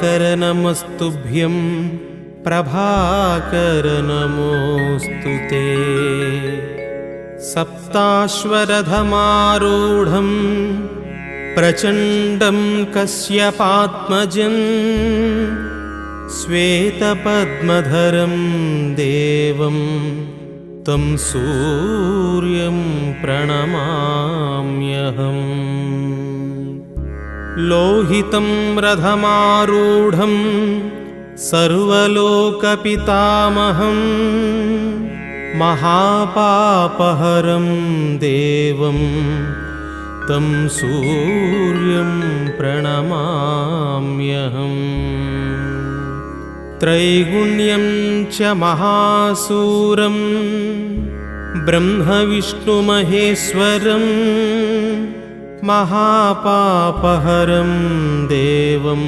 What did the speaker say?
दिवाकर नमस्तुभ्यं प्रभाकर नमोऽस्तु ते। सप्ताश्वरथमारूढं प्रचण्डं कश्यपात्मजं श्वेतपद्मधरं देवं तं सूर्यं प्रणमाम्यहम्। लोहितं रथमारूढं सर्वलोकपितामहं महापापहरं देवं तं सूर्यं प्रणमाम्यहम्। त्रैगुण्यं च महासूरं ब्रह्मविष्णुमहेश्वरं महापापहरं देवं